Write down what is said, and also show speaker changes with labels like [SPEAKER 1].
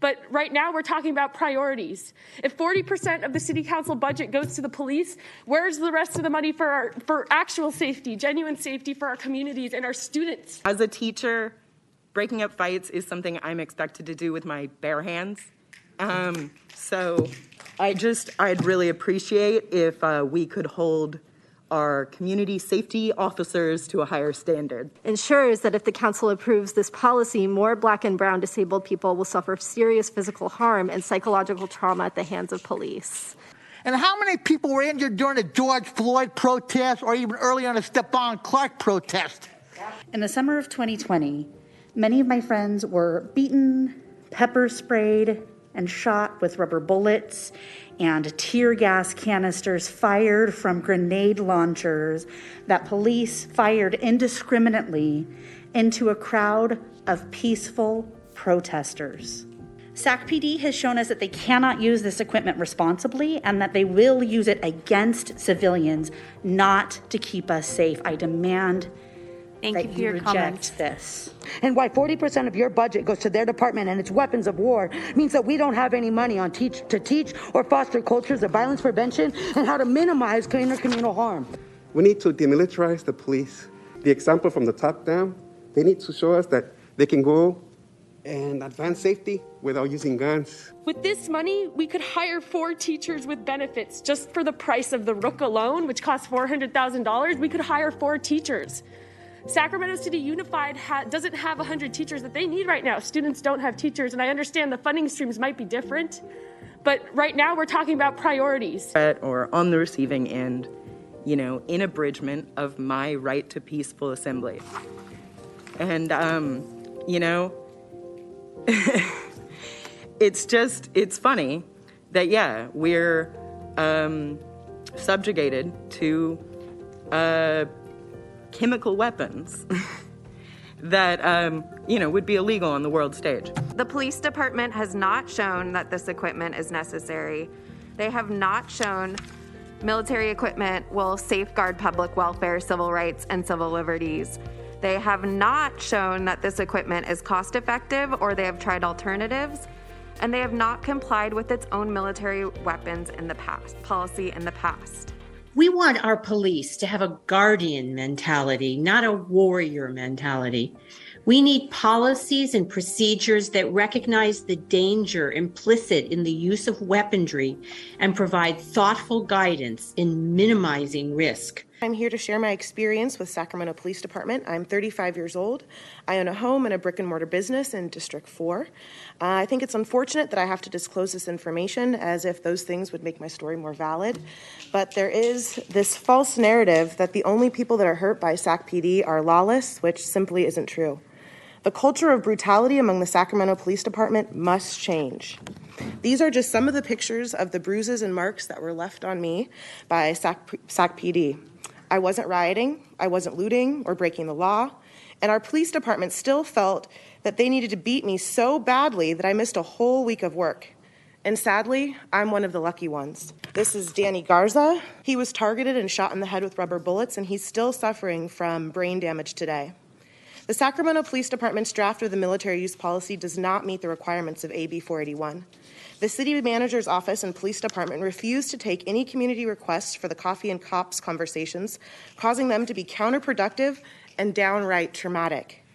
[SPEAKER 1] But right now we're talking about priorities. If 40% of the city council budget goes to the police, where's the rest of the money for actual safety, genuine safety for our communities and our students?
[SPEAKER 2] As a teacher, breaking up fights is something I'm expected to do with my bare hands. So I'd really appreciate if we could hold our community safety officers to a higher standard.
[SPEAKER 3] Ensures that if the council approves this policy, more Black and brown disabled people will suffer serious physical harm and psychological trauma at the hands of police.
[SPEAKER 4] And how many people were injured during the George Floyd protest or even early on the Stephon Clark protest?
[SPEAKER 5] In the summer of 2020, many of my friends were beaten, pepper sprayed, and shot with rubber bullets and tear gas canisters fired from grenade launchers that police fired indiscriminately into a crowd of peaceful protesters. SAC PD has shown us that they cannot use this equipment responsibly and that they will use it against civilians, not to keep us safe. I demand that you reject this.
[SPEAKER 6] And why 40% of your budget goes to their department and its weapons of war means that we don't have any money on to teach or foster cultures of violence prevention and how to minimize intercommunal harm.
[SPEAKER 7] We need to demilitarize the police. The example from the top down, they need to show us that they can go and advance safety without using guns.
[SPEAKER 1] With this money, we could hire 4 teachers with benefits just for the price of the Rook alone, which costs $400,000. We could hire 4 teachers. Sacramento City Unified doesn't have 100 teachers that they need right now. Students don't have teachers, and I understand the funding streams might be different, but right now we're talking about priorities.
[SPEAKER 2] Or on the receiving end, in abridgment of my right to peaceful assembly. And, it's funny that, we're subjugated to chemical weapons that, would be illegal on the world stage.
[SPEAKER 8] The police department has not shown that this equipment is necessary. They have not shown military equipment will safeguard public welfare, civil rights, and civil liberties. They have not shown that this equipment is cost effective or they have tried alternatives, and they have not complied with its own military weapons policy in the past.
[SPEAKER 9] We want our police to have a guardian mentality, not a warrior mentality. We need policies and procedures that recognize the danger implicit in the use of weaponry and provide thoughtful guidance in minimizing risk.
[SPEAKER 10] I'm here to share my experience with Sacramento Police Department. I'm 35 years old. I own a home and a brick and mortar business in District 4. I think it's unfortunate that I have to disclose this information as if those things would make my story more valid. But there is this false narrative that the only people that are hurt by SAC PD are lawless, which simply isn't true. The culture of brutality among the Sacramento Police Department must change. These are just some of the pictures of the bruises and marks that were left on me by SAC PD. I wasn't rioting, I wasn't looting or breaking the law, and our police department still felt that they needed to beat me so badly that I missed a whole week of work. And sadly, I'm one of the lucky ones. This is Danny Garza. He was targeted and shot in the head with rubber bullets, and he's still suffering from brain damage today. The Sacramento Police Department's draft of the military use policy does not meet the requirements of AB 481. The city manager's office and police department refused to take any community requests for the coffee and cops conversations, causing them to be counterproductive and downright traumatic.